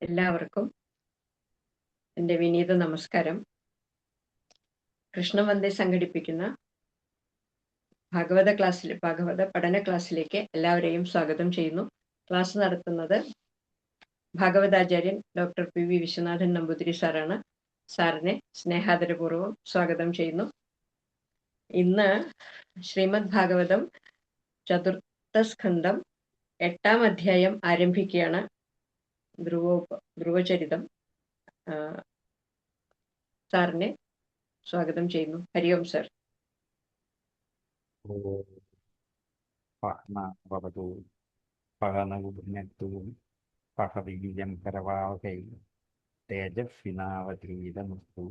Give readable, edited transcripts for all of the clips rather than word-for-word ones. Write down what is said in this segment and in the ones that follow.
എല്ലാവർക്കും എൻ്റെ വിനീത നമസ്കാരം. കൃഷ്ണവന്ദി സംഘടിപ്പിക്കുന്ന ഭാഗവത പഠന ക്ലാസ്സിലേക്ക് എല്ലാവരെയും സ്വാഗതം ചെയ്യുന്നു. ക്ലാസ് നടത്തുന്നത് ഭാഗവതാചാര്യൻ ഡോക്ടർ പി.വി. വിശ്വനാഥൻ നമ്പൂതിരി സാറാണ്. സാറിനെ സ്നേഹാദരപൂർവ്വം സ്വാഗതം ചെയ്യുന്നു. ഇന്ന് ശ്രീമദ് ഭാഗവതം ചതുർത്ഥസ്കന്ധം 8-ാം അധ്യായം ആരംഭിക്കുകയാണ്. ധ്രുവചരിതം. സാറിനെ സ്വാഗതം ചെയ്യുന്നു. ഹരി ഓം സർ. കരവാവഹൈ തേജസ്വിനാവധീതമസ്തു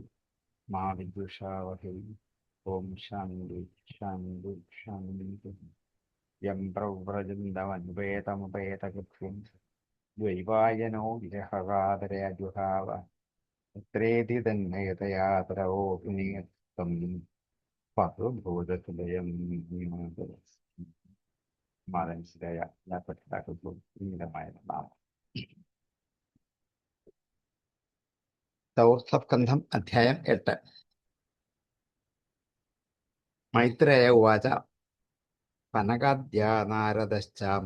മാ വിദ്വിഷാവഹൈ. ഓം ശാന്തി ശാന്തി ശാന്തി. യം പ്രവ്രജന്തമനുപേതമുപേതകൃത്യം ദ്വൈവായനോ വിരഹകാതരയജുഹാവ അത്രേതി തന്മയതയാതരവോ പുനീയത്വം പദഭൂതസുലയം മനസ്സിലായ ഉന്നതമായ നാമം. ചതുർത്ഥസ്കന്ധം അധ്യായം 8. മൈത്രേയ ഉവാച പനകാദ്യാ നാരദശ്ചാം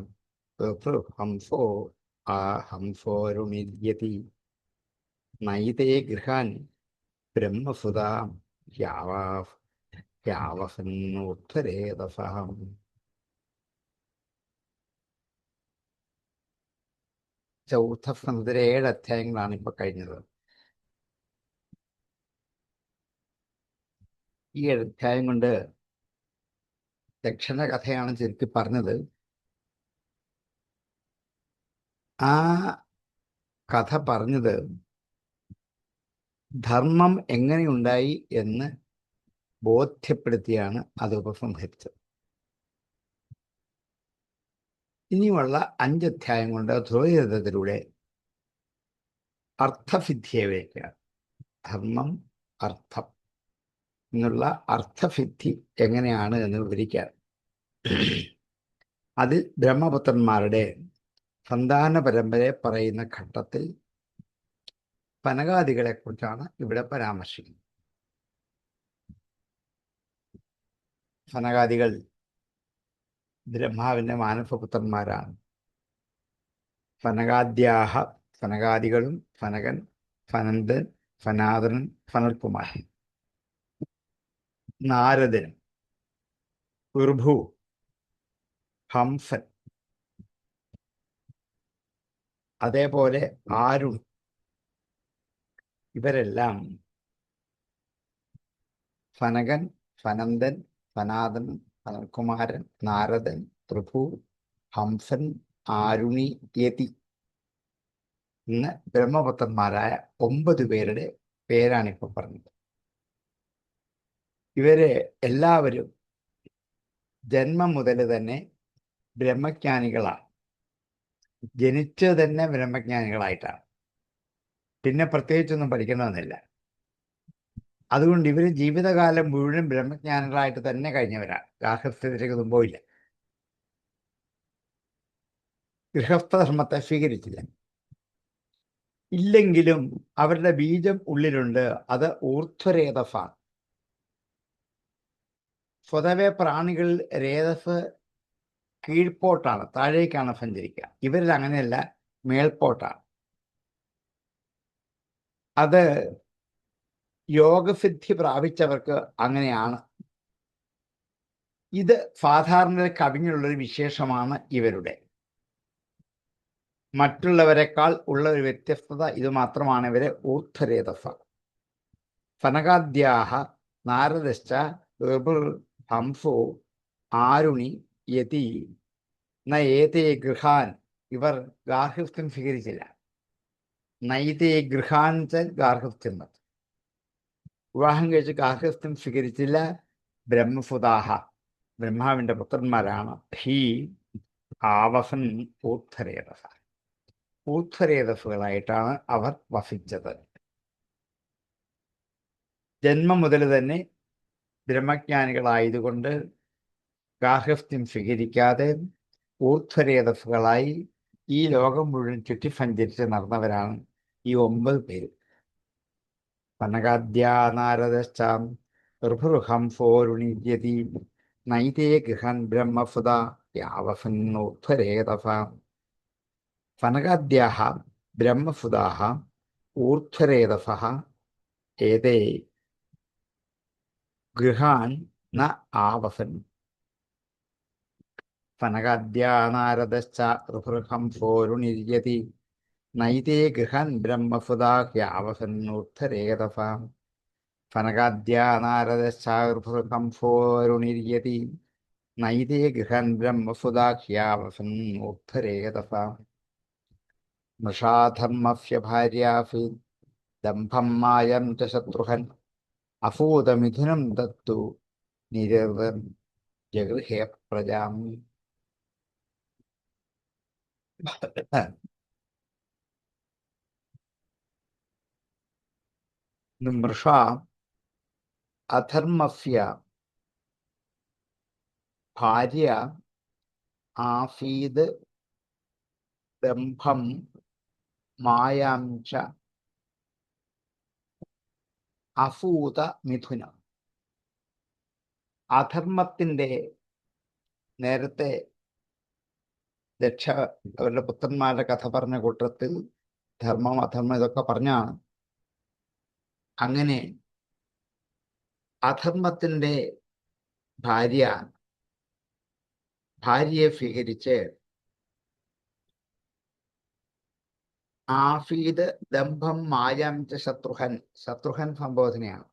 ഹംസോ ഹംസോരുണിര്യതി നൈതേ ഗൃഹാൻ ബ്രഹ്മസുതാം യാവസന്നൂർധ്വരേതസഹം. ചതുർത്ഥസ്കന്ധത്തിലെ 7 അധ്യായങ്ങളാണ് ഇപ്പൊ കഴിഞ്ഞത്. ഈ 7 അധ്യായം കൊണ്ട് ദക്ഷന്റെ കഥയാണ് ചുരുക്കി പറഞ്ഞത്. ആ കഥ പറഞ്ഞത് ധർമ്മം എങ്ങനെയുണ്ടായി എന്ന് ബോധ്യപ്പെടുത്തിയാണ് അത് ഉപസംഹരിച്ചത്. ഇനിയുള്ള 5 അധ്യായം കൊണ്ട് ധ്രുവചരിതത്തിലൂടെ അർത്ഥസിദ്ധിയെ ധർമ്മം അർത്ഥം എന്നുള്ള അർത്ഥസിദ്ധി എങ്ങനെയാണ് എന്ന് വിവരിക്കാൻ. അതിൽ ബ്രഹ്മപുത്രന്മാരുടെ സന്താന പരമ്പരയെ പറയുന്ന ഘട്ടത്തിൽ പനകാദികളെ കുറിച്ചാണ് ഇവിടെ പരാമർശിക്കുന്നത്. പനകാദികൾ ബ്രഹ്മാവിൻ്റെ മാനസപുത്രന്മാരാണ്. പനകാദ്യാഹ, പനകാദികളും പനകൻ, ഫനന്ദൻ, ഫനാദനൻ, ഫനൽകുമാരൻ. നാരദൻ, പൃഭു, ഹംസൻ, അതേപോലെ ആരുൺ, ഇവരെല്ലാം ഫനകൻ, ഫനന്ദൻ, ഫനാദനൻ, ഫനൽകുമാരൻ, നാരദൻ, പൃഭു, ഹംസൻ, ആരുണി, യതി ഇന്ന് ബ്രഹ്മപുത്രന്മാരായ 9 പേരുടെ പേരാണിപ്പോൾ പറഞ്ഞത്. ഇവര് എല്ലാവരും ജന്മം മുതൽ തന്നെ ബ്രഹ്മജ്ഞാനികളാണ്. ജനിച്ചത് തന്നെ ബ്രഹ്മജ്ഞാനികളായിട്ടാണ്. പിന്നെ പ്രത്യേകിച്ചൊന്നും പഠിക്കണമെന്നില്ല. അതുകൊണ്ട് ഇവർ ജീവിതകാലം മുഴുവൻ ബ്രഹ്മജ്ഞാനികളായിട്ട് തന്നെ കഴിഞ്ഞവരാണ്. ഗാർഹസ്ഥ്യത്തിലേക്കൊന്നും പോയില്ല. ഗൃഹസ്ഥധർമ്മത്തെ സ്വീകരിച്ചില്ല. ഇല്ലെങ്കിലും അവരുടെ ബീജം ഉള്ളിലുണ്ട്. അത് ഊർധ്വരേതസാണ്. സ്വതവേ പ്രാണികളിൽ രേതസ് കീഴ്പോട്ടാണ്, താഴേക്കാണ് സഞ്ചരിക്കുക. ഇവരിൽ അങ്ങനെയല്ല, മേൽപോട്ടാണ്. അത് യോഗസിദ്ധി പ്രാപിച്ചവർക്ക് അങ്ങനെയാണ്. ഇത് സാധാരണ കവിഞ്ഞുള്ളൊരു വിശേഷമാണ് ഇവരുടെ. മറ്റുള്ളവരെക്കാൾ ഉള്ള ഒരു വ്യത്യസ്തത ഇത് മാത്രമാണ്. ഇവരെ ഊർധ്വരേതസ. ഫനകാദ്യാഹ നാരദശ്ച ഹംസോ ആരുണി യതി നയേതേ ഗൃഹാൻ. ഇവർ ഗാർഹസ്ഥ്യം സ്വീകരിച്ചില്ല. നൈതേ ഗൃഹാൻ ഗാർഹസ്ഥ്യം, വിവാഹം കഴിച്ച് ഗാർഹസ്ഥ്യം സ്വീകരിച്ചില്ല. ബ്രഹ്മസുതാഹ, ബ്രഹ്മാവിൻ്റെ പുത്രന്മാരാണ്. ഹീ ആവസൻ ഊർധ്വരേതസ. ഊർധ്വരേതസുകളായിട്ടാണ് അവർ വസിച്ചത്. ജന്മം മുതൽ തന്നെ ബ്രഹ്മജ്ഞാനികളായതുകൊണ്ട് ഗാർഹസ്ഥ്യം സ്വീകരിക്കാതെ ഊർധ്വരേതസുകളായി ഈ ലോകം മുഴുവൻ ചുറ്റി സഞ്ചരിച്ച് നടന്നവരാണ് ഈ 9 പേര്. പനകാദ്യാനാരദശ്ചാം ഋഭുർഹംസോരുണിര്യതി നൈതേ ഗൃഹൻ ബ്രഹ്മഫുത യാവസന്നൂർധ്വരേതസാം. പനകാദ്യാഃ ബ്രഹ്മഫുതാഃ ഊർധ്വരേതസഃ ഏതേ ഗൃഹാൻ ന ആവസൻ. പനകാദ്യാനാരദശ്ച ഋഭുർഹംസോരുണിര്യതി നൈതേ ഗൃഹാൻ ബ്രഹ്മഫുതാ യാവസന്നൂർധ്വരേതസാം. പനകാദ്യാനാരദശ്ച ഋഭുർഹംസോരുണിര്യതി നൈതേ ഗൃഹാൻ ബ്രഹ്മഫുതാ യാവസന്നൂർധ്വരേതസാം. മൃഷാധർമ്മസ്യ ഭാര്യാസി ദംഭം മായം ച ശത്രുഹൻ അഫൂതമിഥുനം ദത്തു നിരവൻ ജഗൃഹേ പ്രജാം. മൃഷ അധർമ്മസ്യ ഭാര്യ ആസീത് ദംഭം മായാം ച അഫൂത മിഥുനം. അധർമ്മത്തിന്റെ നേരത്തെ ദക്ഷ അവരുടെ പുത്രന്മാരുടെ കഥ പറഞ്ഞ കൂട്ടത്തിൽ ധർമ്മം അധർമ്മം ഇതൊക്കെ പറഞ്ഞാണ്. അങ്ങനെ അധർമ്മത്തിന്റെ ഭാര്യയെ സ്വീകരിച്ച് ആഫീദ് ദംഭം മായാം ച ശത്രുഹൻ സംബോധനയാണ്.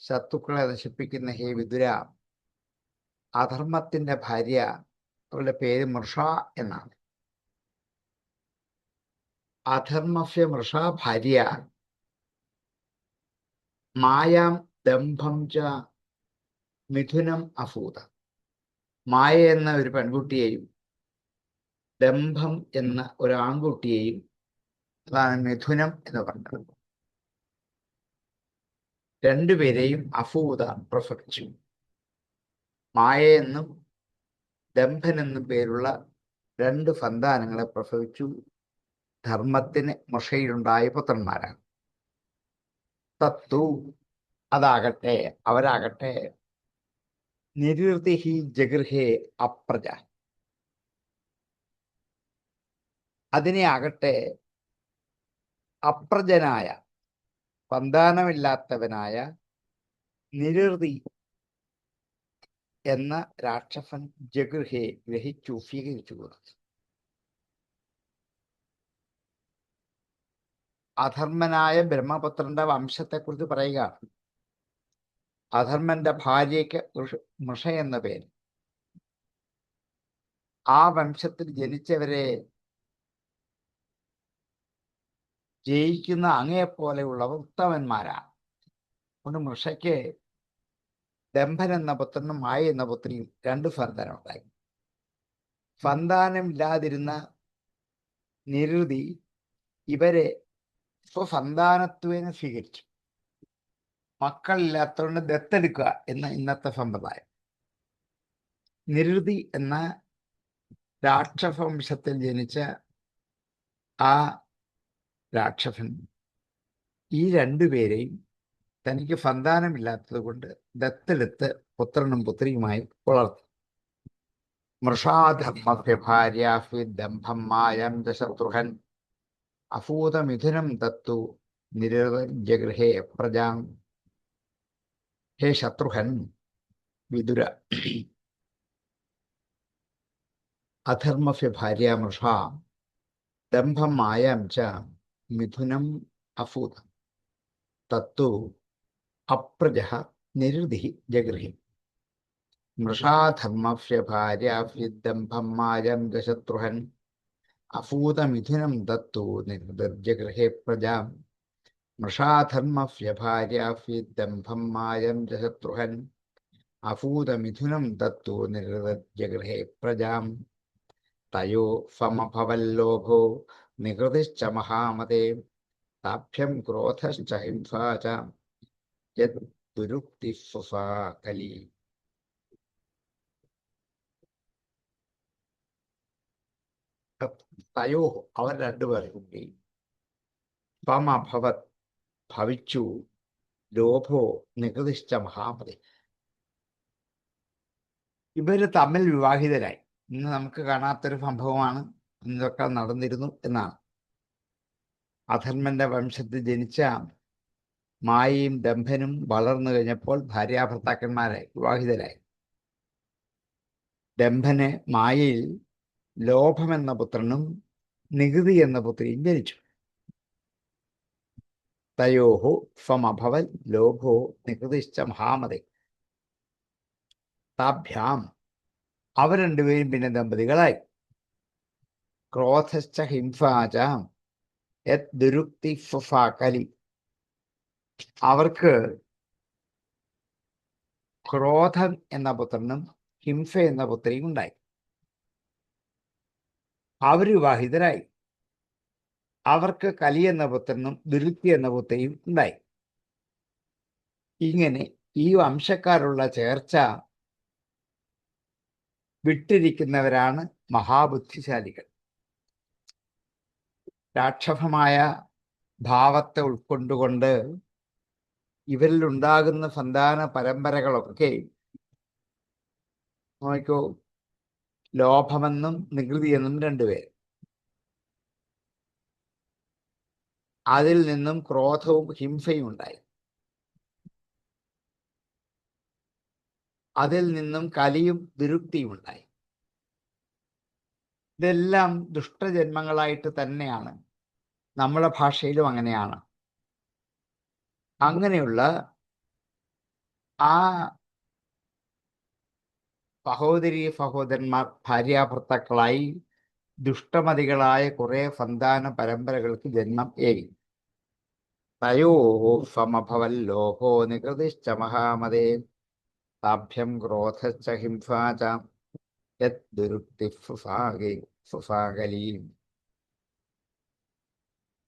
ശത്രുക്കളെ നശിപ്പിക്കുന്ന ഹേ വിദുര, അധർമ്മത്തിന്റെ ഭാര്യ, അവളുടെ പേര് മൃഷ എന്നാണ്. അധർമ്മസ്യ മൃഷ ഭാര്യ മായാം ദംഭം ച മിഥുനം അഫൂത. മായ എന്ന ഒരു പെൺകുട്ടിയെയും ദംഭം എന്ന ഒരു ആൺകുട്ടിയെയും, അതാണ് മിഥുനം എന്ന് പറഞ്ഞത്, രണ്ടുപേരെയും അഫൂത പ്രസവിച്ചു. മായ എന്നും ദംഭൻ എന്നും പേരുള്ള 2 സന്താനങ്ങളെ പ്രസവിച്ചു. ധർമ്മത്തിന് മൃഷയിലുണ്ടായ പുത്രന്മാരാണ്. തത്തു അവരാകട്ടെ നിരുതിഹി ജഗൃഹേ അപ്രജ, അതിനെ ആകട്ടെ അപ്രജനായ സന്താനമില്ലാത്തവനായ നിരുതി എന്ന രാക്ഷസൻ ജഗൃഹേ സ്വീകരിച്ചു. അധർമ്മനായ ബ്രഹ്മപുത്രന്റെ വംശത്തെക്കുറിച്ച് പറയുകയാണ്. അധർമ്മന്റെ ഭാര്യയ്ക്ക് മൃഷ എന്ന പേര്. ആ വംശത്തിൽ ജനിച്ചവരെ ജയിക്കുന്ന അങ്ങയെപ്പോലെയുള്ളവർ ഉത്തമന്മാരാണ്. അതുകൊണ്ട് മൃഷയ്ക്ക് ദംഭൻ എന്ന പുത്രനും മായ എന്ന പുത്രിയും 2 സന്താനം ഉണ്ടായി. സന്താനമില്ലാതിരുന്ന നിരുതി ഇവരെ സ്വസന്താനത്വേന സ്വീകരിച്ചു. മക്കളില്ലാത്തതുകൊണ്ട് ദത്തെടുക്കുക എന്ന ഇന്നത്തെ സമ്പ്രദായം. നിരുതി എന്ന രാക്ഷസവംശത്തിൽ ജനിച്ച ആ രാക്ഷസൻ ഈ 2 പേരെയും തനിക്ക് സന്താനമില്ലാത്തത് കൊണ്ട് ദത്തെടുത്ത് പുത്രനും പുത്രിയുമായി വളർത്തി. മൃഷാധർമ്മസ്യ ഭാര്യാസി ദംഭം മായം ച ശത്രുഹൻ അഫൂതമിഥുനം ദത്തു നിരജഗൃഹേ പ്രജാം. ഹേ ശത്രുഹൻ, വിദുര, അധർമ്മസ്യ ഭാര്യ മൃഷ ദംഭം മായാം ച മിഥുനം അഫൂത തത്തു അപ്രജഃ നിരുതിഃ ജഗൃഹി. മൃഷാധർമ്മസ്യ ഭാര്യാസി ദംഭം മായം ച ശത്രുഹൻ അഫൂതമിഥുനം ദത്തു നിരുതിർജഗൃഹേ പ്രജാം. മൃഷാധർമ്മസ്യ ഭാര്യാസി ദംഭം മായം ച ശത്രുഹൻ അഫൂതമിഥുനം ദത്തു നിരുതിർജഗൃഹേ പ്രജാം. തയോ സമഭവല്ലോഭോ നികൃതിശ്ച മഹാമതേ താഭ്യം ക്രോധശ്ച ഹിംസാ ച യദ്ദുരുക്തി സുസാ കലി. തയോ അവർ 2 പേർക്കും ത്വമഭവത് ഭവിച്ചു ലോഭോ നികൃതിശ്ച മഹാമതി. ഇവര് തമ്മിൽ വിവാഹിതരായി. ഇന്ന് നമുക്ക് കാണാത്തൊരു സംഭവമാണ്, ഇതൊക്കെ നടന്നിരുന്നു എന്നാണ്. അധർമ്മന്റെ വംശത്തിൽ ജനിച്ച മായയും ദംഭനും വളർന്നു കഴിഞ്ഞപ്പോൾ ഭാര്യാഭർത്താക്കന്മാരായി, വിവാഹിതരായി. ദംഭന് മായയിൽ ലോഭമെന്ന പുത്രനും നികുതി എന്ന പുത്രിയും ജനിച്ചു. തയോഹോ സ്വമഭവൽ ലോഭോ നികൃതിശ്ച മഹാമതി. താഭ്യാം അവർ രണ്ടുപേരും പിന്നെ ദമ്പതികളായി. ക്രോധശ്ച ഹിംസാച യത് ദുരുക്തി ഫുഫാകലി. അവർക്ക് ക്രോധം എന്ന പുത്രനും ഹിംസ എന്ന പുത്രിയും ഉണ്ടായി. അവർ വിവാഹിതരായി. അവർക്ക് കലി എന്ന പുത്രനും ദുരുക്തി എന്ന പുത്രിയും ഉണ്ടായി. ഇങ്ങനെ ഈ വംശക്കാരുള്ള ചേർച്ച വിട്ടിരിക്കുന്നവരാണ് മഹാബുദ്ധിശാലികൾ. രാക്ഷസമായ ഭാവത്തെ ഉൾക്കൊണ്ടുകൊണ്ട് ഇവരിലുണ്ടാകുന്ന സന്താന പരമ്പരകളൊക്കെ നോക്കൂ, ലോഭമെന്നും നികൃതി എന്നും രണ്ടുപേർ. അതിൽ നിന്നും ക്രോധവും ഹിംസയും ഉണ്ടായി. അതിൽ നിന്നും കലിയും ദുരുക്തിയും ഉണ്ടായി. ഇതെല്ലാം ദുഷ്ടജന്മങ്ങളായിട്ട് തന്നെയാണ്. നമ്മുടെ ഭാഷയിലും അങ്ങനെയാണ്. അങ്ങനെയുള്ള ആ സഹോദരീ സഹോദരന്മാർ ഭാര്യാഭർത്താക്കളായി ദുഷ്ടമതികളായ കുറെ സന്താന പരമ്പരകൾക്ക് ജന്മം ഏകി. തയോ സമഭവൽ ലോഭോ നികൃതിശ്ച മഹാമതേ താഭ്യം ക്രോധശ്ച ഹിംസാച യത് ദുരുക്തി ഫുസാകലീ.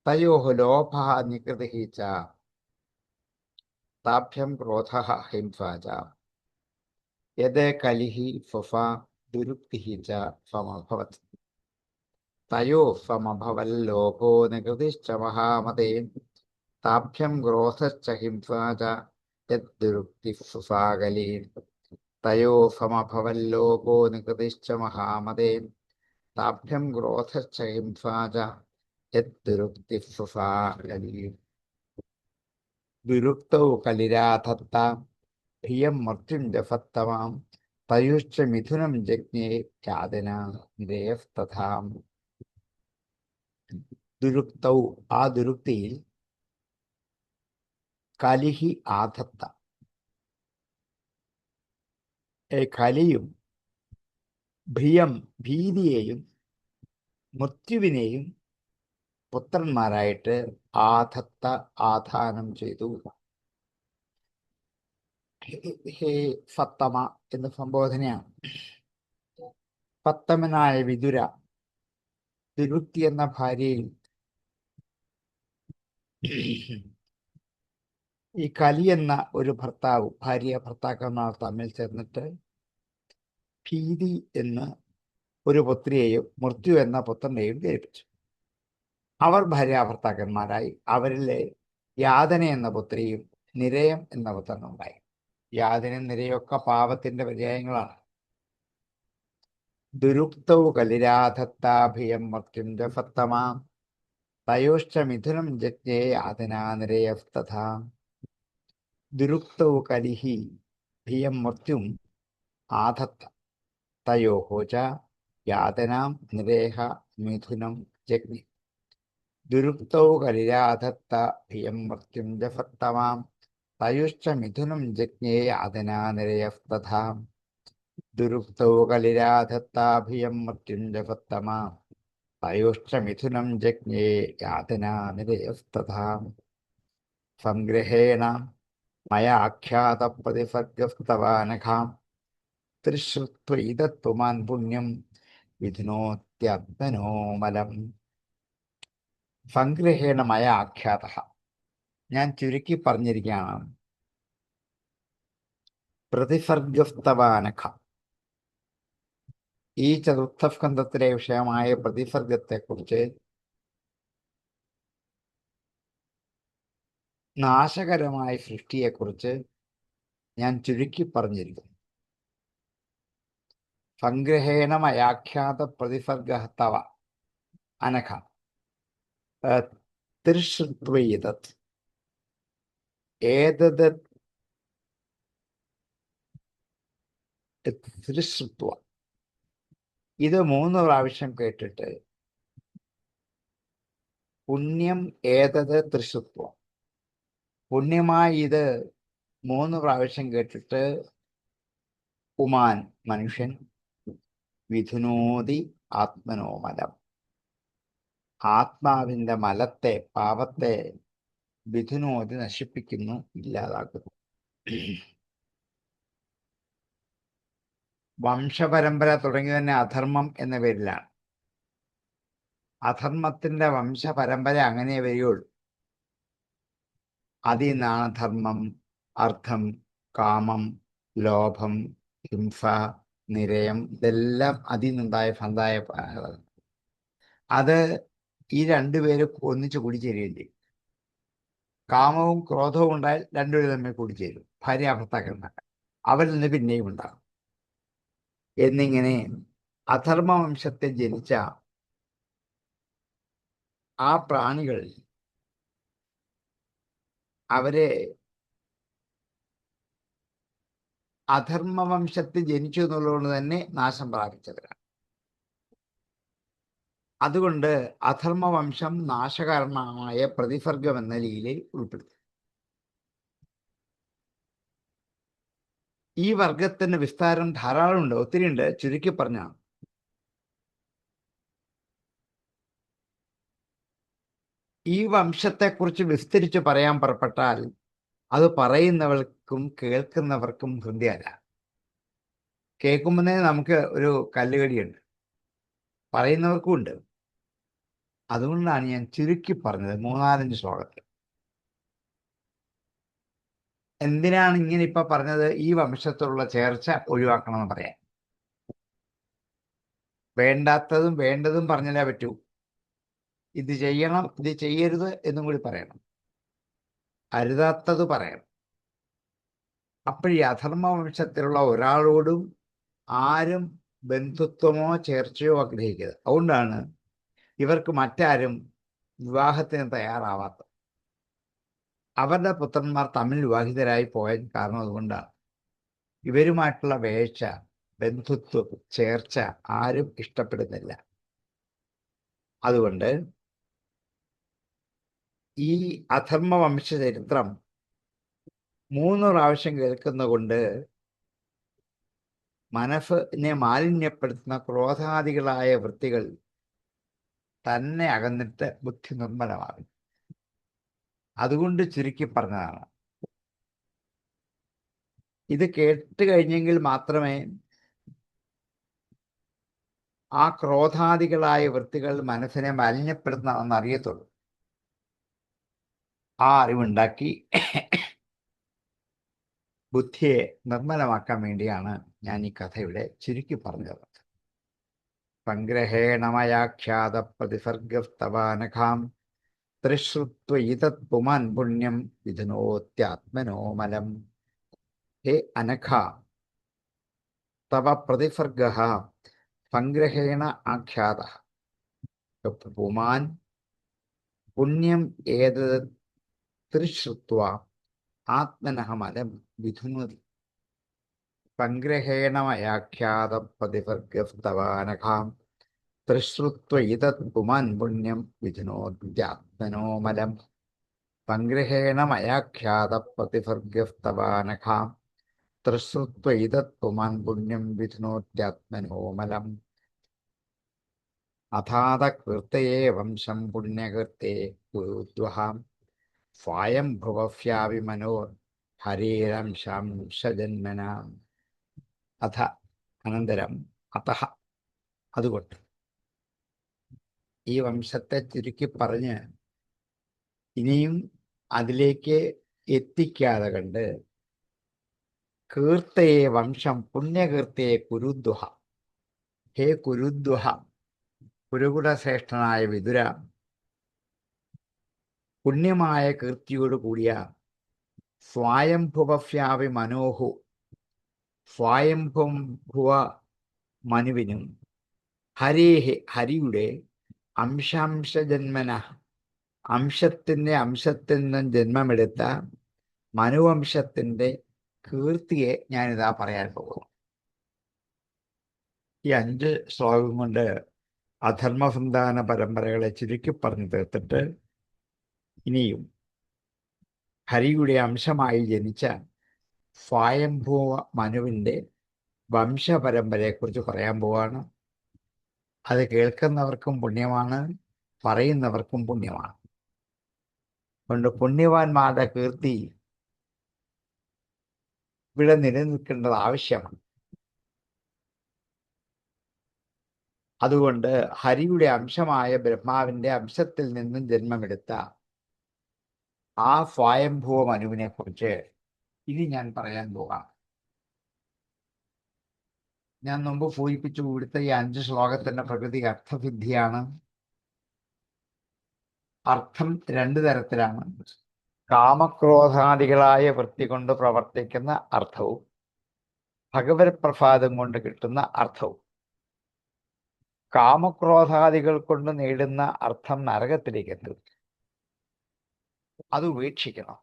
തയോഃ ലോഭഃ നികൃതിഃ ച താഭ്യം ക്രോധഃ ഹിംസാ ച യത് കലിഃ ഫുസാ ദുരുക്തിഃ ച സമഭവത്. തയോഃ സമഭവൽ ലോഭോ നികൃതിശ്ച മഹാമതേ താഭ്യം ക്രോധശ്ച ഹിംസാ ച യത് ദുരുക്തിഃ ഫുസാകലീ. തയോഃ സമഭവൽ ലോഭോ നികൃതിശ്ച മഹാമതേ താഭ്യം ക്രോധശ്ച ഹിംസാ ച യത് ദുരുക്തിഃ ഫുസാകലീ. ദുരുക്തൗ കലിരാധത്ത ഭിയം മൃത്യുഞ്ച സത്തമാം തയുശ്ച മിഥുനം ജജ്ഞേ യാതനാ നിരയസ്തഥാ. ദുരുക്തൗ, ആ ദുരുക്തിയിൽ, കലിഹി ആധത്ത, കലിയും ഭിയം ഭീതിയെയും മൃത്യുവിനെയും പുത്രന്മാരായിട്ട് ആധത്ത ആധാനം ചെയ്തു. ഹേ സത്തമ എന്ന് സംബോധനയാണ്. സത്തമനായ വിതുര ദുരുക്തി എന്ന ഭാര്യയിൽ ഈ കലി എന്ന ഒരു ഭർത്താവ്, ഭാര്യ ഭർത്താക്കന്മാർ തമ്മിൽ ചേർന്നിട്ട് ഭീതി എന്ന ഒരു പുത്രിയെയും മൃത്യു എന്ന പുത്രനെയും ജനിപ്പിച്ചു. അവർ ഭാര്യാഭർത്താക്കന്മാരായി. അവരിലെ യാതന എന്ന പുത്രിയും നിരയം എന്ന പുത്രനുണ്ടായി. യാതനയും നിരയൊക്കെ പാപത്തിന്റെ പര്യായങ്ങളാണ്. ദുരുക്തൗ കലിരാധത്താഭിയം മൃത്യുഞ്ച സത്തമാം തയോശ്ച മിഥുനം ജജ്ഞേ യാതനാ നിരയസ്തഥാ. ദുരുക്തൗ കലിഹി ഭിയം മൃത്യും ആധത്ത തയോഃ ച യാതനാം നിരേഹ മിഥുനം ജജ്ഞേ. ദുരുക്തൗ കലിരാധത്ത ഭിയം മൃത്യുഞ്ച സത്തമാം തയുശ്ച മിഥുനം ജജ്ഞേ യാതനാ നിരയസ്തഥാ. ദുരുക്തൗ കലിരാധത്താഭിയം മൃത്യുഞ്ച സത്തമാം തയോശ്ച മിഥുനം ജജ്ഞേ യാതനാ നിരയസ്തഥാ. സംഗ്രഹേണ മയാഖ്യാത പ്രതിസർഗസ്തവാനഘാം ത്രിശ്രുത്വൈതത്വമാൻ പുണ്യം വിധുനോത്യത്മനോമലം. സംഗ്രഹേണ മയ ആഖ്യാത, ഞാൻ ചുരുക്കി പറഞ്ഞിരിക്കുകയാണ്. പ്രതിസർഗസ്തവാനഘ, ഈ ചതുർത്ഥസ്കന്ധത്തിലെ വിഷയമായ പ്രതിസർഗത്തെക്കുറിച്ച് നാശകരമായ സൃഷ്ടിയെക്കുറിച്ച് ഞാൻ ചുരുക്കി പറഞ്ഞിരിക്കുന്നു. സംഗ്രഹേണ മയാഖ്യാത പ്രതിസർഗ തവ അനഘ തിർഷൃത്വൈതത് ഏതത് തിർഷൃത്വ. ഇത് 3 പ്രാവശ്യം കേട്ടിട്ട് പുണ്യം ഏതത് തൃശുത്വം. പുണ്യമായി ഇത് 3 പ്രാവശ്യം കേട്ടിട്ട് ഉമാൻ മനുഷ്യൻ വിധുനോതി ആത്മനോമലം ആത്മാവിന്റെ മലത്തെ പാപത്തെ വിധുനോതി നശിപ്പിക്കുന്നു, ഇല്ലാതാക്കുന്നു. വംശപരമ്പര തുടങ്ങി തന്നെ അധർമ്മം എന്ന പേരിലാണ്. അധർമ്മത്തിന്റെ വംശപരമ്പര അങ്ങനെ വരികയുള്ളൂ. അതിൽ നിന്നാണ് ധർമ്മം, അർത്ഥം, കാമം, ലോഭം, ഹിംസ, നിരയം, ഇതെല്ലാം അതിൽ നിന്നുണ്ടായ ഫണ്ടായ. അത് ഈ രണ്ടുപേരും ഒന്നിച്ച് കൂടിച്ചേരുകയും ചെയ്യും. കാമവും ക്രോധവും ഉണ്ടായാൽ രണ്ടുപേരും തമ്മിൽ കൂടിച്ചേരും. ഭാര്യ ഭർത്താക്കന്മാർ അവരിൽ നിന്ന് പിന്നെയും ഉണ്ടാകും. എന്നിങ്ങനെ അധർമ്മ വംശത്തിൽ ജനിച്ച ആ പ്രാണികൾ അവരെ അധർമ്മവംശത്തിൽ ജനിച്ചു എന്നുള്ളതുകൊണ്ട് തന്നെ നാശം പ്രാപിച്ചവരാണ്. അതുകൊണ്ട് അധർമ്മവംശം നാശകാരണമായ പ്രതിസർഗം എന്ന ലീലയിൽ ഉൾപ്പെടുത്തി. ഈ വർഗത്തിന്റെ വിസ്താരം ധാരാളമുണ്ട്, ഒത്തിരിയുണ്ട്. ചുരുക്കി പറഞ്ഞാണ് ഈ വംശത്തെക്കുറിച്ച് വിസ്തരിച്ച് പറയാൻ പുറപ്പെട്ടാൽ അത് പറയുന്നവർക്കും കേൾക്കുന്നവർക്കും ഹൃദയമല്ല. കേൾക്കുമ്പോഴേ നമുക്ക് ഒരു കല്ലുകടിയുണ്ട്, പറയുന്നവർക്കും ഉണ്ട്. അതുകൊണ്ടാണ് ഞാൻ ചുരുക്കി പറഞ്ഞത് 3-4 ശ്ലോകത്തിൽ. എന്തിനാണ് ഇങ്ങനെ ഇപ്പൊ പറഞ്ഞത്? ഈ വംശത്തിലുള്ള ചേർച്ച ഒഴിവാക്കണമെന്ന് പറയാൻ. വേണ്ടാത്തതും വേണ്ടതും പറഞ്ഞാലേ പറ്റൂ. ഇത് ചെയ്യണം, ഇത് ചെയ്യരുത് എന്നും കൂടി പറയണം. അരുതാത്തത് പറയണം. അപ്പോഴീ അധർമ്മ വംശത്തിലുള്ള ഒരാളോടും ആരും ബന്ധുത്വമോ ചേർച്ചയോ ആഗ്രഹിക്കരുത്. അതുകൊണ്ടാണ് ഇവർക്ക് മറ്റാരും വിവാഹത്തിന് തയ്യാറാവാത്തത്. അവരുടെ പുത്രന്മാർ തമ്മിൽ വിവാഹിതരായി പോയാൽ കാരണം അതുകൊണ്ടാണ്. ഇവരുമായിട്ടുള്ള വേഴ്ച, ബന്ധുത്വം, ചേർച്ച ആരും ഇഷ്ടപ്പെടുന്നില്ല. അതുകൊണ്ട് ഈ അധർമ്മ വംശ ചരിത്രം 3 പ്രാവശ്യം കേൾക്കുന്നതുകൊണ്ട് മനസ്സിനെ മാലിന്യപ്പെടുത്തുന്ന ക്രോധാദികളായ വൃത്തികൾ തന്നെ അകന്നിട്ട് ബുദ്ധി നിർമ്മലമാകും. അതുകൊണ്ട് ചുരുക്കി പറഞ്ഞതാണ്. ഇത് കേട്ട് കഴിഞ്ഞെങ്കിൽ മാത്രമേ ആ ക്രോധാദികളായ വൃത്തികൾ മനസ്സിനെ മാലിന്യപ്പെടുത്തണമെന്ന് അറിയത്തുള്ളൂ. ആ അറിവുണ്ടാക്കി ബുദ്ധിയെ നിർമ്മലമാക്കാൻ വേണ്ടിയാണ് ഞാൻ ഈ കഥ ഇവിടെ ചുരുക്കി പറഞ്ഞത്. സംഗ്രഹേണമയാഖ്യാത പ്രതിസർഗസ്തവാനഘാം ത്രിശ്രുത്വ ഇതത് പുമാൻ പുണ്യം വിധുനോത്യാത്മനോമലം. ഹേ അനഘ, തവ പ്രതിസർഗഃ സംഗ്രഹേണ ആഖ്യാതഃ പുമാൻ പുണ്യം ഏതത് ത്രിശ്രുത്വ ആത്മനഃ മലം വിധുനോതി. സംഗ്രഹേണ മയാഖ്യാത പ്രതിസർഗസ്തവാനഘാം ത്രിശ്രുത്വ ഇതത് പുമാൻ പുണ്യം വിധുനോത്യാത്മനോമലം. സംഗ്രഹേണ മയാഖ്യാത പ്രതിസർഗസ്തവാനഘാം ത്രിശ്രുത്വ ഇതത് പുമാൻ പുണ്യം വിധുനോത്യാത്മനോമലം. അഥാതകൃത്തയേ വംശം പുണ്യകൃത്തേ കുരുദ്വഹാം സ്വായംഭുവഫ്യാപി മനോ ഹരേരംശാംശജന്മനാം. അഥ അനന്തരം അതഃ അതുകൊണ്ട്. ഈ വംശത്തെ ചുരുക്കി പറഞ്ഞ് ഇനിയും അതിലേക്ക് എത്തിക്കാതെ കണ്ട് കീർത്തയെ വംശം പുണ്യകീർത്തയെ കുരുദ്വഹ. ഹേ കുരുദ്വഹ, കുരുകുലശ്രേഷ്ഠനായ വിതുര, പുണ്യമായ കീർത്തിയോട് കൂടിയ സ്വായംഭുവഫ്യാവി മനോഹു സ്വായംഭുവ മനുവിനും ഹരിയുടെ അംശാംശജന്മന അംശത്തിൽ നിന്നും ജന്മമെടുത്ത മനുവംശത്തിന്റെ കീർത്തിയെ ഞാനിതാ പറയാൻ പോകുന്നു. ഈ 5 ശ്ലോകം കൊണ്ട് അധർമ്മസന്താന പരമ്പരകളെ ചുരുക്കി പറഞ്ഞു തീർത്തിട്ട് ഇനിയും ഹരിയുടെ അംശമായി ജനിച്ച സ്വയംഭൂവ മനുവിൻ്റെ വംശപരമ്പരയെക്കുറിച്ച് പറയാൻ പോവാണ്. അത് കേൾക്കുന്നവർക്കും പുണ്യമാണ്, പറയുന്നവർക്കും പുണ്യമാണ്. അതുകൊണ്ട് പുണ്യവാന്മാരുടെ കീർത്തി ഇവിടെ നിലനിൽക്കേണ്ടത് ആവശ്യമാണ്. അതുകൊണ്ട് ഹരിയുടെ അംശമായ ബ്രഹ്മാവിൻ്റെ അംശത്തിൽ നിന്നും ജന്മമെടുത്ത ആ സ്വയംഭൂവ മനുവിനെ കുറിച്ച് ഇനി ഞാൻ പറയാൻ പോകാം. ഞാൻ മുമ്പ് സൂചിപ്പിച്ചു, ഇവിടുത്തെ ഈ 5 ശ്ലോകത്തിന്റെ പ്രകൃതി അർത്ഥസിദ്ധിയാണ്. അർത്ഥം 2 തരത്തിലാണ്. കാമക്രോധാദികളായ വൃത്തി കൊണ്ട് പ്രവർത്തിക്കുന്ന അർത്ഥവും ഭഗവത് പ്രസാദം കൊണ്ട് കിട്ടുന്ന അർത്ഥവും. കാമക്രോധാദികൾ കൊണ്ട് നേടുന്ന അർത്ഥം നരകത്തിലേക്ക് എത്തും, അത് ഉപേക്ഷിക്കണം.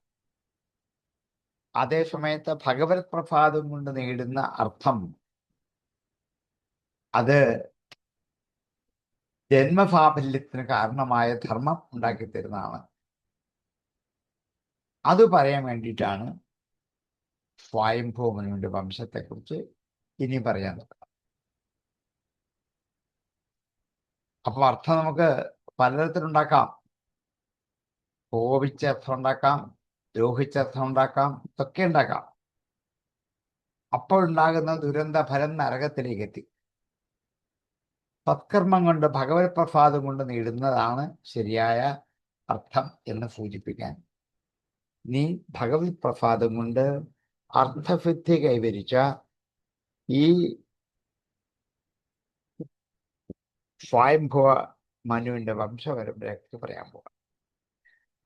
അതേസമയത്ത് ഭഗവത് പ്രസാദം കൊണ്ട് നേടുന്ന അർത്ഥം അത് ജന്മസാഫല്യത്തിന് കാരണമായ ധർമ്മം ഉണ്ടാക്കി തരുന്നതാണ്. അത് പറയാൻ വേണ്ടിയിട്ടാണ് സ്വയംഭൂമനുവിന്റെ വംശത്തെക്കുറിച്ച് ഇനി പറയാൻ നോക്കാം. അപ്പോൾ അർത്ഥം നമുക്ക് പലതരത്തിലുണ്ടാക്കാം. കോപിച്ച അർത്ഥം ഉണ്ടാക്കാം, ദ്രോഹിച്ച അർത്ഥം ഉണ്ടാക്കാം, ഇതൊക്കെ ഉണ്ടാക്കാം. അപ്പോഴുണ്ടാകുന്ന ദുരന്ത ഫലം നരകത്തിലേക്ക് എത്തി. സത്കർമ്മം കൊണ്ട് ഭഗവത് പ്രസാദം കൊണ്ട് നേടുന്നതാണ് ശരിയായ അർത്ഥം എന്ന് സൂചിപ്പിക്കാൻ. നീ ഭഗവത് പ്രസാദം കൊണ്ട് അർത്ഥസിദ്ധി കൈവരിച്ച ഈ സ്വയംഭുവ മനുവിന്റെ വംശപരമ്പരയ്ക്ക് പറയാൻ പോകാം.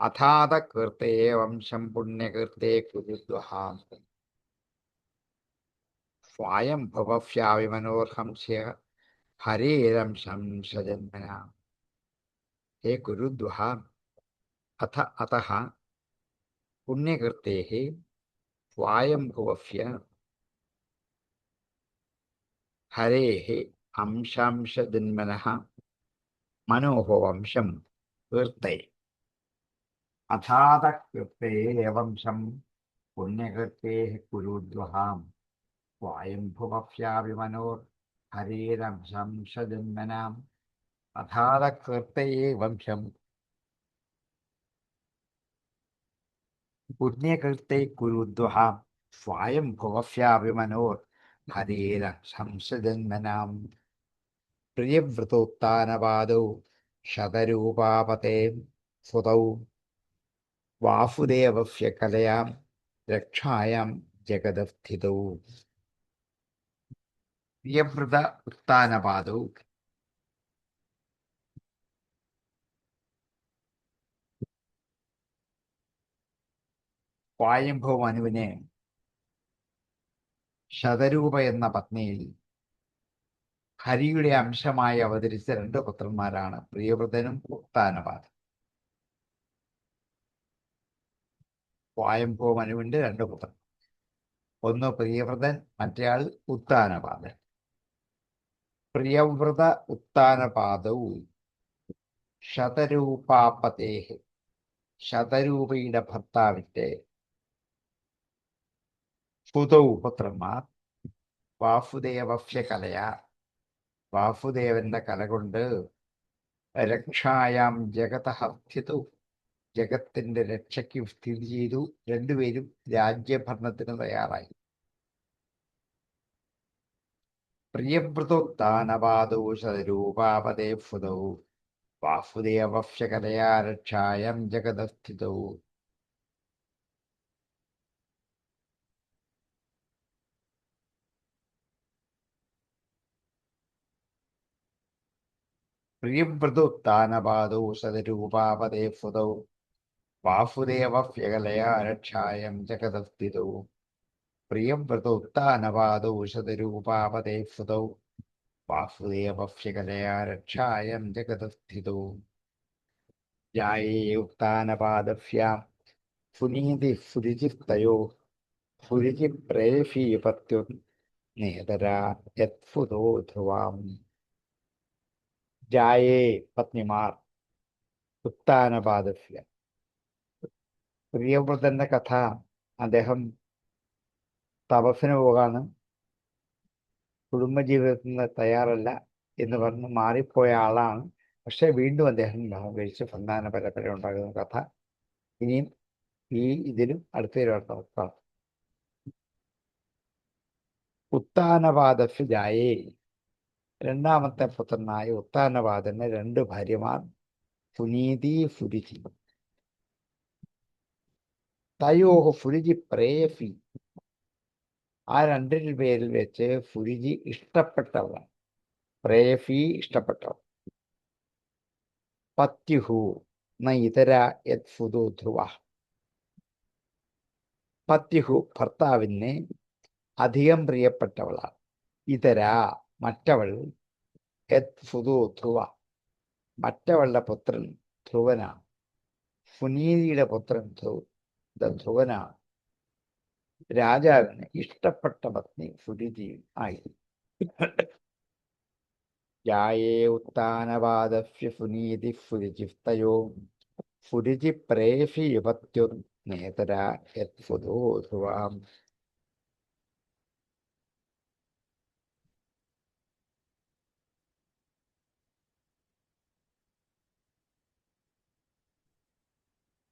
അഥാത കീർത്തേ വംശം പുണ്യകീർത്തേ കുരുദ്വഹാം സ്വയംഭുവ്യാവിമനോർഹംസ്യ ഹരേരംശം സജന്മന ഹേ കുരുദ്വഹാം അഥ അതഃ പുണ്യകീർത്തേഃ സ്വയംഭുവസ്യ ഹരേഃ അംശാംശജന്മനഃ മനോഃ വംശം കീർത്തേ. അഥാത കീർത്തേ വംശം പുണ്യകീർത്തേഃ കുരുദ്വഹാം സ്വയംഭുവ്യാവിമനോർ ഹരേരംശംസജന്മനാം. അഥാത കീർത്തേ വംശം പുണ്യകീർത്തേ കുരുദ്വഹാം സ്വയംഭുവ്യാവിമനോർ ഹരേരംശംസജന്മനാം. പ്രിയവ്രതോത്ഥാനപാദൗ ശതരൂപാപതേ സുതൗ വാസുദേവസ്യ കലയാം രക്ഷായാം ജഗദസ്ഥിതൗ. പ്രിയവ്രത ഉത്ഥാനപാദൗ സ്വയംഭുവ മനുവിനെ ശതരൂപ എന്ന പത്നിയിൽ ഹരിയുടെ അംശമായി അവതരിച്ച 2 പുത്രന്മാരാണ് പ്രിയവ്രതനും ഉത്ഥാനപാദം. സ്വയംഭുവ മനുവിന്റെ 2 പുത്രൻ, ഒന്ന് പ്രിയവ്രതൻ, മറ്റേയാൾ ഉത്ഥാനപാദൻ. പ്രിയവ്രത ഉത്ഥാനപാദവും ശതരൂപാപതേഹ് ശതരൂപയുടെ ഭർത്താവിന്റെ സുതൗ പുത്രന്മാർ വാസുദേവസ്യ കലയ വാസുദേവന്റെ കല കൊണ്ട് രക്ഷായാം ജഗതഃ സ്ഥിതൗ ജഗത്തിന്റെ രക്ഷയ്ക്ക് സ്ഥിതി ചെയ്തു. 2 പേരും രാജ്യഭരണത്തിന് തയ്യാറായി. പ്രിയവ്രതോത്ഥാനപാദൗ ശതരൂപാപതേ സുതൗ വാസുദേവസ്യ കലയാ രക്ഷായാം ജഗദസ്ഥിതൗ. പ്രിയവ്രതോത്ഥാനപാദൗ ശതരൂപാപതേ സുതൗ ബാഹുദേവ്യകലയാ രക്ഷായം ജഗതസ്ഥിതൗ പ്രിയം വ്രതോത്ഥാനപാദൗ ശതരൂപാപതേ സുതൗ വാസുദേവസ്യകലയാ രക്ഷായം ജഗതസ്ഥിതൗ ജായേ ഉത്ഥാനപാദസ്യാം സുനീതി സുരുചിർത്തയോ സുരുചി പ്രേഷീപത്യുർ നേതരാ യത്സുതോ ധ്രുവാം. ജായേ പത്നിമാർ ഉത്ഥാനപാദസ്യ പ്രിയവ്രതന്റെ കഥ. അദ്ദേഹം തപസ്സിന് പോകാണ്, കുടുംബജീവിതത്തിൽ നിന്ന് തയ്യാറല്ല എന്ന് പറഞ്ഞ് മാറിപ്പോയ ആളാണ്. പക്ഷെ വീണ്ടും അദ്ദേഹം വിവാഹം കഴിച്ച് സന്താന പരമ്പര ഉണ്ടാകുന്ന കഥ ഇനിയും ഈ ഇതിലും അടുത്തൊരു നോക്കാം. ഉത്ഥാനപാദസ്യ ജായേ, രണ്ടാമത്തെ പുത്രനായ ഉത്ഥാനപാദന് രണ്ട് ഭാര്യമാർ സുനീതി സുരുചി. തയോഹ് സുരുചി പ്രേയസി, ആ രണ്ടിൽ പേരിൽ വെച്ച് സുരുചി ഇഷ്ടപ്പെട്ടവളാണ്. പ്രേയസി ഇഷ്ടപ്പെട്ടവൾ. പത്യുഹു ന ഇതര യത് സുതോ ധ്രുവ, പത്യുഹു ഭർത്താവിനെ അധികം പ്രിയപ്പെട്ടവളാണ്. ഇതര മറ്റവൾ, യത് സുതോ ധ്രുവ മറ്റവളുടെ പുത്രൻ ധ്രുവനാണ്. സുനീതിയുടെ പുത്രൻ ധ്രുവനാണ്. രാജാവിന് ഇഷ്ടപ്പെട്ട പത്നി സുരുചി ആയി. ജായേ ഉത്ഥാനപാദസ്യ സുനീതി സുരുചിസ്തയോ സുരുചി പ്രേഷി യുപത്യുർ നേതരാ യത് സുതോ ധ്രുവാം.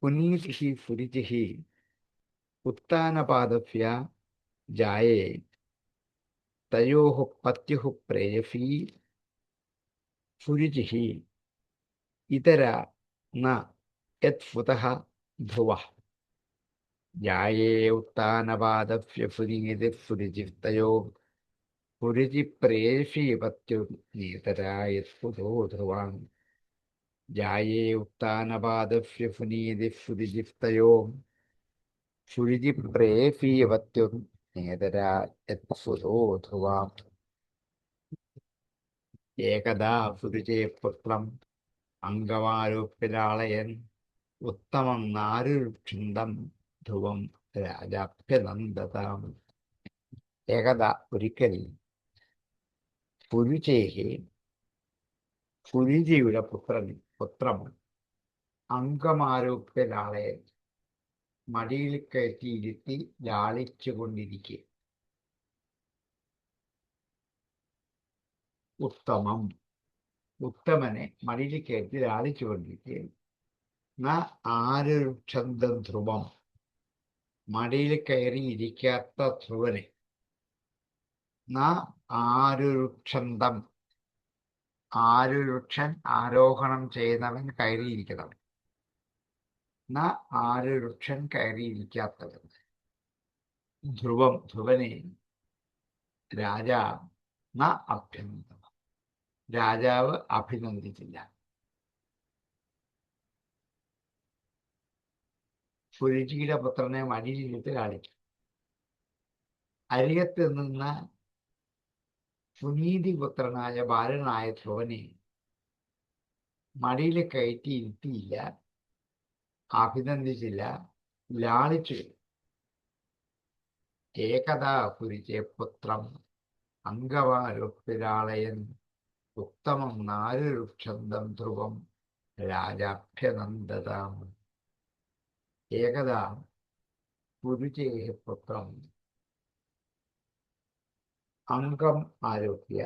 സുനീതി സുരുചി ഉത്ഥാനപാദസ്യ ജായേ തയോഃ പത്യുഃ പ്രേയസി സുരുചി ഇതര ന യത് സുതഃ ധ്രുവഃ. ജായേ ഉത്ഥാനപാദസ്യ സുനീതി സുരുചിസ്തയോഃ സുരുചി പ്രേയസി പത്യുർ നേതരാ യത് സുതോ ധ്രുവാം. ജായേ ഉത്ഥാനപാദസ്യ സുനീതി സുരുചിസ്തയോഃ സുരുചി പ്രേയസി പത്യുർ നേതരാ യത് സുതോ ധ്രുവാം. ഏകദാ സുരുചേ പുത്രം അംഗമാരോപ്യലാളയൻ ഉത്തമം നാരുക്ഷന്തം ധ്രുവം രാജാഭ്യനന്ദതാം. ഏകദാ ഒരിക്കൽ സുരുചേഹി സുരുചിയുടെ പുത്രം അംഗമാരോപ്യലാളയൻ മടിയിൽ കയറ്റിയിരുത്തി ലാളിച്ചുകൊണ്ടിരിക്കെ. ഉത്തമനെ മടിയിൽ കയറ്റി ലാളിച്ചുകൊണ്ടിരിക്കെ. ന ആരുക്ഷന്തം ധ്രുവം, മടിയിൽ കയറി ഇരിക്കാത്ത ധ്രുവനെ. ന ആരുക്ഷന്തം, ആരുരുക്ഷൻ ആരോഹണം ചെയ്യുന്നവൻ കയറിയിരിക്കണം. ന ആരുരുക്ഷൻ കയറിയിരിക്കാത്തവൻ. ധ്രുവനെ രാജാ ന അഭ്യനന്ദ, രാജാവ് അഭിനന്ദിച്ചില്ല. സുരുചിയുടെ പുത്രനെ മടിയിലിട്ട് കാണിച്ചു. അരികത്ത് നിന്ന സുനീതി പുത്രനായ ബാലനായ ധ്രുവനെ മടിയിൽ കയറ്റി ഇരുത്തിയില്ല, അഭിനന്ദിച്ചില്ല, ലാളിച്ചു. ഏകദാ സുരുചേ പുത്രം അംഗവാരോപ്യലാളയൻ ഉത്തമം നാരുക്ഷന്തം ധ്രുവം രാജാഭ്യനന്ദതാം. ഏകദാ സുരുചേഃ പുത്രം അംഗം ആരോപ്യ,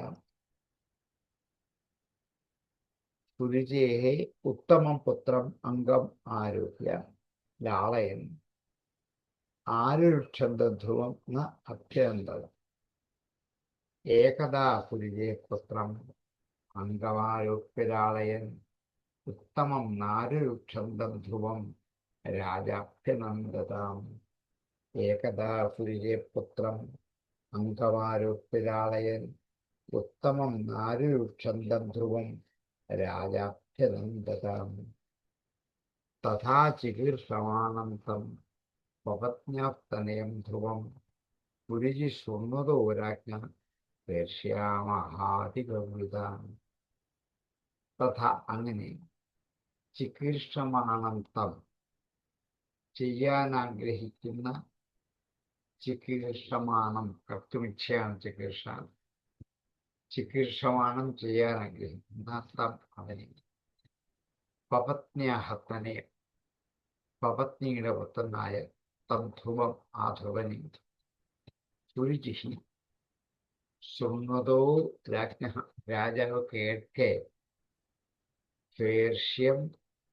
സുരുചേഃ ഉത്തമം പുത്രം അംഗം ആരോപ്യ ലാളയൻ ആരുക്ഷന്തം ധ്രുവം ന അഭ്യനന്ദത. ഏകദാ സുരുചേഃ പുത്രം അംഗമാരോപ്യലാളയൻ ഉത്തമം നാരുക്ഷന്തം ധ്രുവം രാജാഭ്യനന്ദതാം. ഏകദാ സുരുചേഃ പുത്രം അംഗമാരോപ്യലാളയൻ ഉത്തമം നാരുക്ഷന്തം ധ്രുവം രാജാഭ്യനന്ദതാം. തഥാ ചികീർഷമാണം തം സ്വപത്ന്യാസ്തനയം ധ്രുവം പുരിജി ശൃണ്വതോരാജ്ഞ പേർഷ്യാമഹാതികവൃത. തഥ അങ്ങനെ ചികീർഷമാണം തം ചെയ്യാനാഗ്രഹിക്കുന്ന, ചികീർഷമാണം കർത്തുമിച്ഛയാണ് ചികീർഷ, ചികീർഷമാണം ചെയ്യാനാഗ്രഹിക്കുന്ന തം അവനെ പപത്ന്യാഹത്തനെ പപത്നിയുടെ പുത്രനായ തം ധ്രുവം ആ ധ്രുവനെ സുരുചിഹി ശൃണ്വതോ രാജ്ഞ രാജാവ് കേൾക്കെ പേർഷ്യം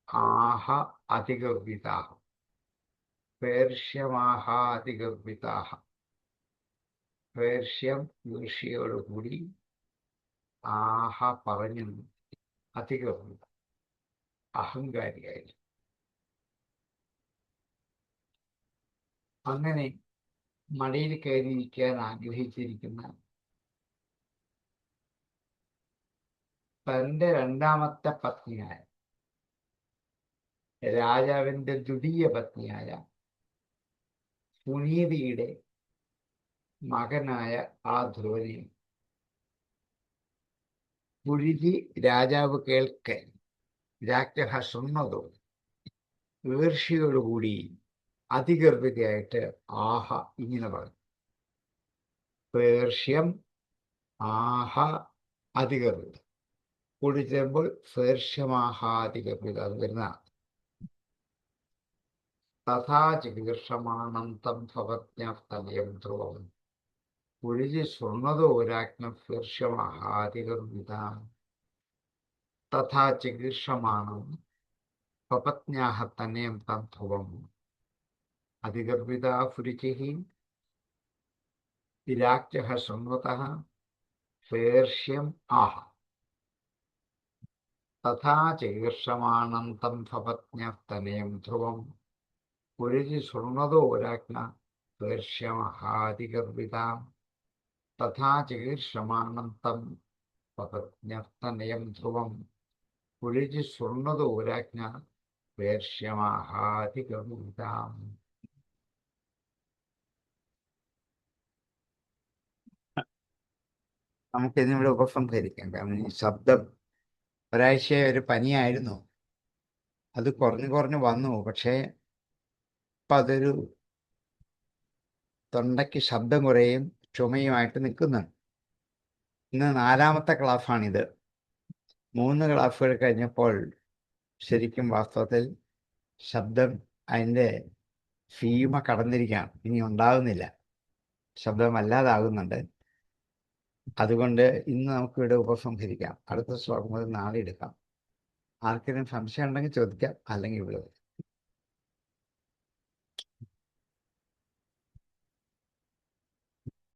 ആഹ അതിഗർഭിതാഹ പേർഷ്യമാഹ അതിഗർഭിതാഹ പേർഷ്യം ഋഷിയോടുകൂടി ആഹ പറഞ്ഞു അതിഗർഭിത അഹങ്കാരിയായിരുന്നു. അങ്ങനെ മടിയിൽ കയറിയിരിക്കാൻ ആഗ്രഹിച്ചിരിക്കുന്ന തന്റെ രണ്ടാമത്തെ പത്നിയായ രാജാവിന്റെ ദ്വിതീയ പത്നിയായ സുനീതിയുടെ മകനായ ആ ധ്രുവനെ പുരുതി രാജാവ് കേൾക്കെ രാജ്ഞ ശൃണ്വതോ ഈർഷ്യയോടുകൂടി അതിഗർഭിതയായിട്ട് ആഹ ഇങ്ങനെ പറഞ്ഞു. പേർഷ്യം ആഹ അതിഗർഭിത കൂടി ചേരുമ്പോൾ പേർഷ്യമാഹാതിഗർഭിത അത് വരുന്ന. തഥാ ചികീർഷമാണം തം ഭവജ്ഞതലയം ധ്രുവം പുരുജി ശൃണ്വതോ രാജ്ഞ പേർഷ്യമാഹാതിഗർഭിത. തഥാ ചികീർഷമാണം സ്വപത്ന്യാഹ തനയം തം ധ്രുവം അതിഗർഭിത പുരുചിഃ രാജ്ഞഃ ശൃണ്വതഃ പേർഷ്യം ആഹ. തഥാ ചികീർഷമാണം തം സ്വപത്ന്യഃ തനയം ധ്രുവം പുരുചി ശൃണ്വതോ രാജ്ഞ പേർഷ്യമഹാതിഗർഭിത. തഥാ ചികീർഷമാണം തം സ്വപത്ന്യഃ തനയം ധ്രുവം പുരുചി ശൃണ്വതോ രാജ്ഞ പേർഷ്യമഹാതിഗർഭിത. നമുക്കിതിവിടെ ഉപസംഹരിക്കാം. കാരണം ഈ ശബ്ദം ഒരാഴ്ച ഒരു പനിയായിരുന്നു, അത് കുറഞ്ഞു കുറഞ്ഞു വന്നു. പക്ഷേ ഇപ്പം അതൊരു തൊണ്ടയ്ക്ക് ശബ്ദം കുറയും ചുമയുമായിട്ട് നിൽക്കുന്നുണ്ട്. ഇന്ന് 4ാമത്തെ ക്ലാസ്സാണിത്. 3 ക്ലാസ്സുകൾ കഴിഞ്ഞപ്പോൾ ശരിക്കും വാസ്തവത്തിൽ ശബ്ദം അതിൻ്റെ സീമ കടന്നിരിക്കുകയാണ്, ഇനി ഉണ്ടാകുന്നില്ല, ശബ്ദം വല്ലാതാകുന്നുണ്ട്. അതുകൊണ്ട് ഇന്ന് നമുക്കിവിടെ ഉപസംഹരിക്കാം. അടുത്ത ശ്ലോകം മുതൽ നാളെ എടുക്കാം. ആർക്കെങ്കിലും സംശയം ഉണ്ടെങ്കിൽ ചോദിക്കാം, അല്ലെങ്കിൽ ഇവിടെ